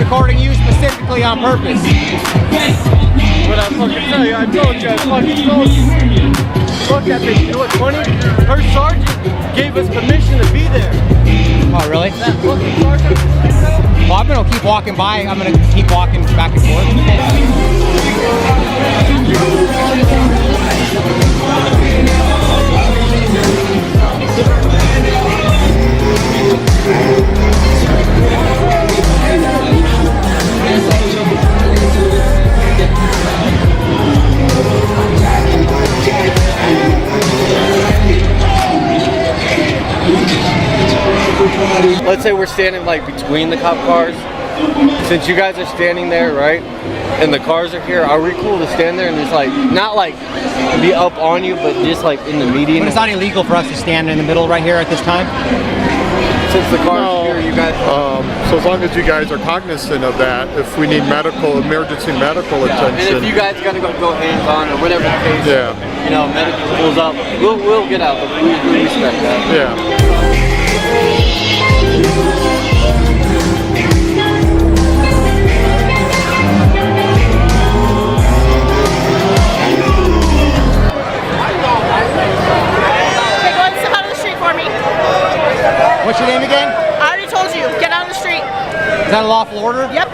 recording you specifically on purpose. What I fucking tell you, I told you, I fucking told you. Fuck that bitch, you know what's funny? Her sergeant gave us permission to be there. Oh, really? That fucking sergeant. Well, I'm gonna keep walking by. I'm gonna keep walking back and forth. Let's say we're standing like between the cop cars. Since you guys are standing there, right? And the cars are here, are we cool to stand there and just like, not like be up on you, but just like in the median? But it's not illegal for us to stand in the middle right here at this time? Since the cars are here, you guys... so as long as you guys are cognizant of that, if we need emergency medical attention. And if you guys gotta go hands-on or whatever the case, you know, medical pulls up, we'll get out, but we respect that. Yeah. What's your name again? I already told you. Get out of the street. Is that a lawful order? Yep.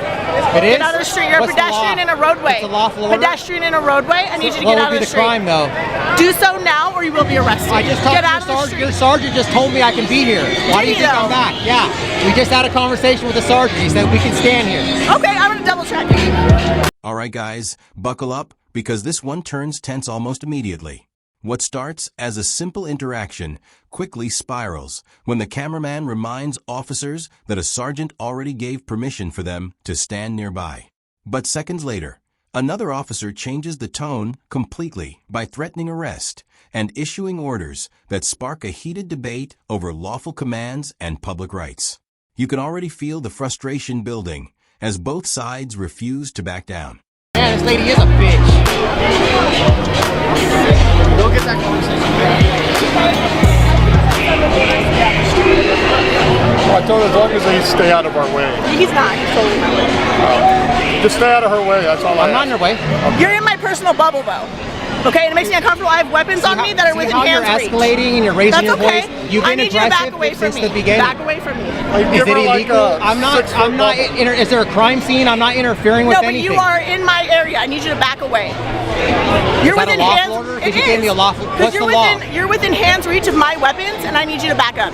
It is? Get out of the street. You're What's a pedestrian in a roadway. What's a lawful order? Pedestrian in a roadway. I need you to get out of the street. What would be the crime, though? Do so now or you will be arrested. I just talked get to out of the street. your sergeant just told me I can be here. Why do you think I'm back? Yeah. We just had a conversation with the sergeant. He said we can stand here. Okay, I'm going to double check. All right, guys, buckle up because this one turns tense almost immediately. What starts as a simple interaction quickly spirals when the cameraman reminds officers that a sergeant already gave permission for them to stand nearby. But seconds later, another officer changes the tone completely by threatening arrest and issuing orders that spark a heated debate over lawful commands and public rights. You can already feel the frustration building as both sides refuse to back down. Man, this lady is a bitch. Go get that conversation. Well, I told her as long as they stay out of our way. He's not. He's totally in my way. Just stay out of her way, that's all I'm not in her way. You're in my personal bubble, though. Okay, and it makes me uncomfortable. I have weapons on me that are within hands reach. You're escalating and you're raising your voice. You've been I need you to back away aggressive from since me. the beginning. Back away from me. Is it illegal? I'm not. Is there a crime scene? I'm not interfering with anything. No, but you are in my area. I need you to back away. You're Is that within a lawful hands. order? It You gave me a lawful. What's the law? You're within hands reach of my weapons, and I need you to back up.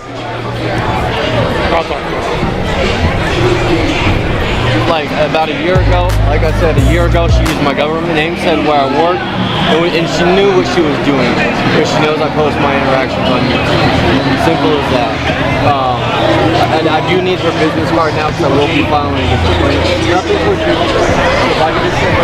Like about a year ago, like I said, a year ago, she used my government name, said where I work, and she knew what she was doing because she knows I post my interactions on YouTube. Simple as that. And I do need her business card now because I will be filing a complaint. Nothing for you. If I could just say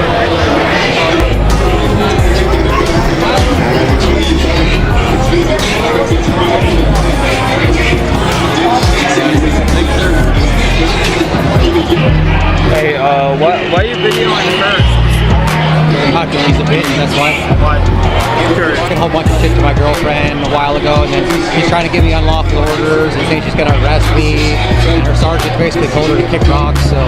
Hey, why are you videoing her? Because she's a bitch, that's why. Why? She said a whole bunch of shit to my girlfriend a while ago, and then she's trying to give me unlawful orders and saying she's going to arrest me. And her sergeant basically told her to kick rocks, so.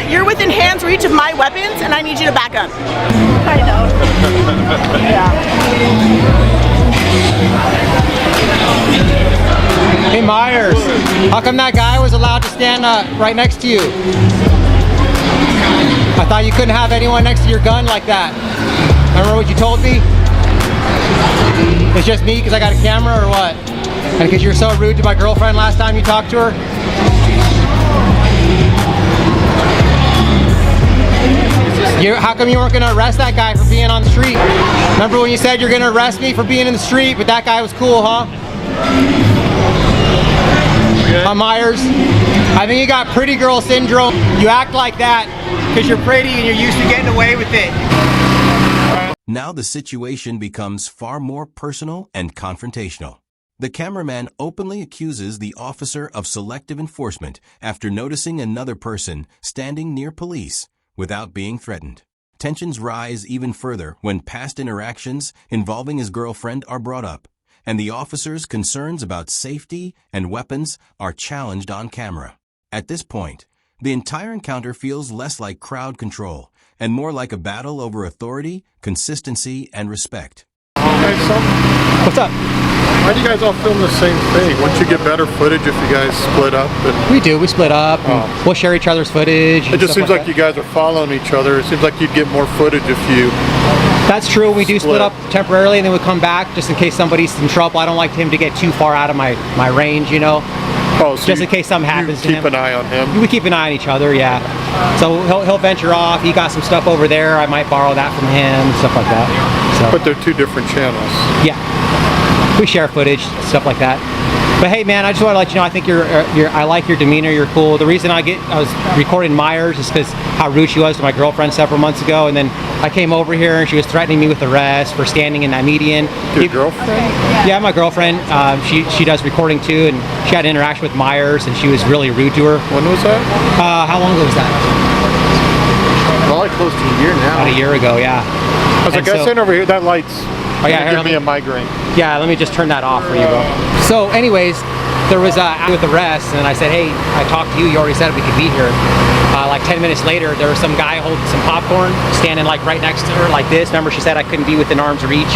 You're within hands reach of my weapons, and I need you to back up. I know. Yeah. Hey Myers, how come that guy was allowed to stand right next to you? I thought you couldn't have anyone next to your gun like that. Remember what you told me? It's just me because I got a camera or what? And because you were so rude to my girlfriend last time you talked to her? How come you weren't going to arrest that guy for being on the street? Remember when you said you're going to arrest me for being in the street, but that guy was cool, huh? Myers, I think you got pretty girl syndrome. You act like that because you're pretty and you're used to getting away with it. Now the situation becomes far more personal and confrontational. The cameraman openly accuses the officer of selective enforcement after noticing another person standing near police without being threatened. Tensions rise even further when past interactions involving his girlfriend are brought up, and the officer's concerns about safety and weapons are challenged on camera. At this point, the entire encounter feels less like crowd control and more like a battle over authority, consistency, and respect. Okay, so What's up? why do you guys all film the same thing? Wouldn't you get better footage if you guys split up? And We do. We split up. And we'll share each other's footage. it just seems like you guys are following each other. It seems like you'd get more footage if you. That's true. We do split up temporarily, and then we come back just in case somebody's in trouble. I don't like him to get too far out of my range, you know. Oh, so Just in case something happens to him. Keep an eye on him. We keep an eye on each other, yeah. So he'll venture off. He got some stuff over there. I might borrow that from him, stuff like that. So, But they're two different channels. yeah, we share footage, stuff like that. But hey, man, I just want to let you know, I think I like your demeanor. You're cool. The reason I was recording Myers is because how rude she was to my girlfriend several months ago, and then I came over here and she was threatening me with arrest for standing in that median. Your girlfriend? Yeah, my girlfriend. She does recording too, and she had an interaction with Myers, and she was really rude to her. When was that? How long ago was that? Probably close to a year now. About a year ago, yeah. I was like, I sent over here. That light's yeah, give me a migraine. Yeah, let me just turn that off for you, bro. So anyways, there was with arrest, and I said, hey, I talked to you. You already said we could be here. Like 10 minutes later, there was some guy holding some popcorn, standing like right next to her, like this. Remember, she said I couldn't be within arm's reach.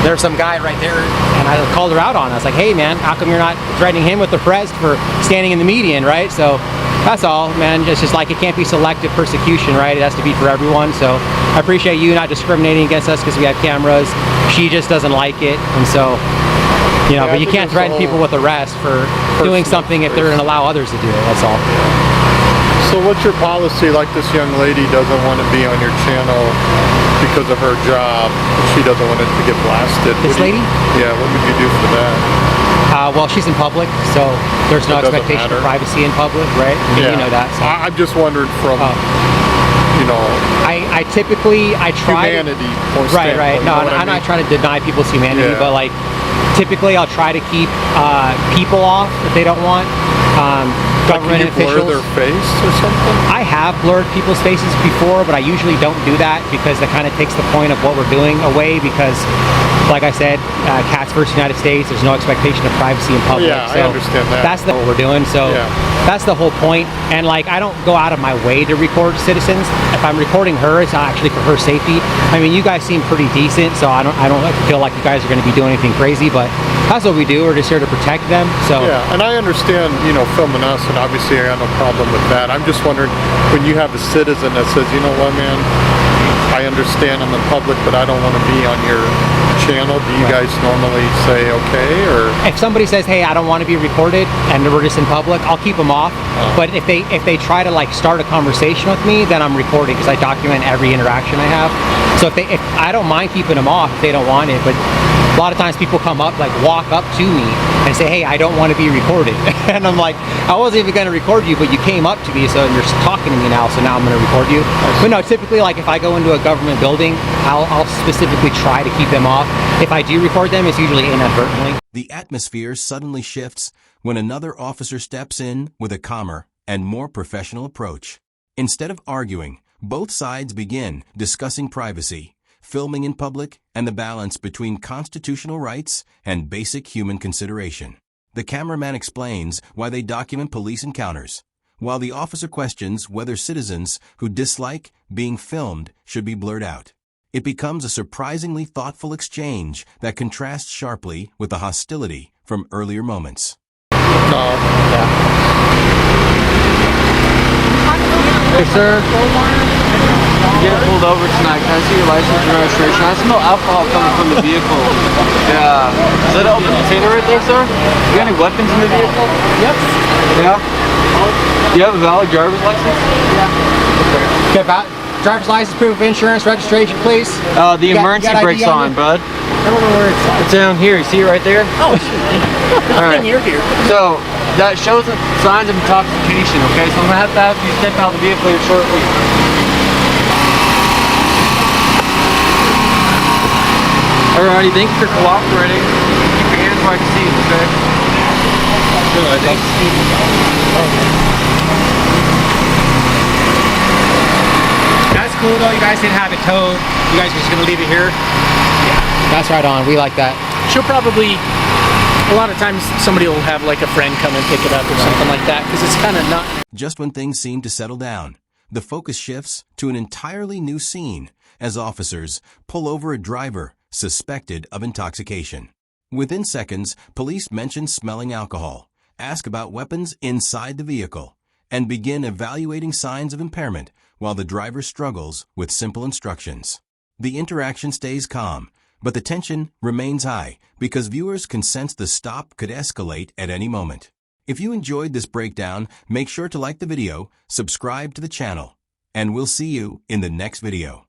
There was some guy right there, and I called her out on it. I was like, hey, man, how come you're not threatening him with arrest for standing in the median, right? So that's all, man. It's just like it can't be selective persecution, right? It has to be for everyone. So I appreciate you not discriminating against us because we have cameras. She just doesn't like it, and so, you know, Yeah, but you can't threaten people with arrest for doing something if they're going to allow others to do it. That's all. So what's your policy? Like this young lady doesn't want to be on your channel because of her job. She doesn't want it to get blasted. This lady? Yeah, what would you do for that? Well, she's in public, so there's no It doesn't expectation of matter. privacy in public, right? I mean, you know that. So. I'm just wondering from, you know, I typically, I try humanity. Right. No, You know what I'm I not mean? trying to deny people's humanity, Yeah. but like, typically I'll try to keep people off if they don't want. Government Like, can you officials. blur their face or something? I have blurred people's faces before, but I usually don't do that because that kind of takes the point of what we're doing away. Because, like I said, cats versus United States. There's no expectation of privacy in public. Yeah, so I understand that. That's what we're doing. So that's the whole point. And like, I don't go out of my way to record citizens. If I'm recording her, it's actually for her safety. I mean, you guys seem pretty decent, so I don't feel like you guys are going to be doing anything crazy. But that's what we do. We're just here to protect them. So yeah, and I understand, you know, filming us, and obviously I got no problem with that. I'm just wondering, when you have a citizen that says, you know what, man, I understand I'm in public, but I don't want to be on your channel, do you guys normally say okay, or? if somebody says, hey, I don't want to be recorded, and we're just in public, I'll keep them off. But if they try to like start a conversation with me, then I'm recording because I document every interaction I have. So if I don't mind keeping them off if they don't want it, but a lot of times people come up, like walk up to me and say, hey, I don't want to be recorded. And I'm like, I wasn't even going to record you, but you came up to me, so you're talking to me now, so now I'm going to record you. But no, typically, like if I go into a government building, I'll specifically try to keep them off. If I do record them, it's usually inadvertently. The atmosphere suddenly shifts when another officer steps in with a calmer and more professional approach. Instead of arguing, both sides begin discussing privacy, filming in public, and the balance between constitutional rights and basic human consideration. The cameraman explains why they document police encounters, while the officer questions whether citizens who dislike being filmed should be blurred out. It becomes a surprisingly thoughtful exchange that contrasts sharply with the hostility from earlier moments. No. Hey, sir. You get pulled over tonight. Can I see your license and registration? I smell alcohol coming from the vehicle. Yeah. Is that an open container right there, sir? You got any weapons in the vehicle? Yep. Yeah? Do you have a valid driver's license? Yeah. Okay, driver's license, proof of insurance, registration, please. The emergency brake's on, bud. I don't know where it's at. It's down here. You see it right there? Oh, All right. you're here. So, that shows the signs of intoxication, okay? So I'm going to have you step out of the vehicle here shortly. Alrighty, thank you for cooperating. Keep your hands where I can see them, okay? Good, thanks. That's cool though, you guys didn't have it towed. You guys are just gonna leave it here? Yeah. That's right on, we like that. she'll probably, a lot of times somebody will have like a friend come and pick it up or something like that, because it's kind of not. Just when things seem to settle down, the focus shifts to an entirely new scene as officers pull over a driver suspected of intoxication. Within seconds, police mention smelling alcohol, ask about weapons inside the vehicle, and begin evaluating signs of impairment while the driver struggles with simple instructions. The interaction stays calm, but the tension remains high because viewers can sense the stop could escalate at any moment. If you enjoyed this breakdown, make sure to like the video, subscribe to the channel, and we'll see you in the next video.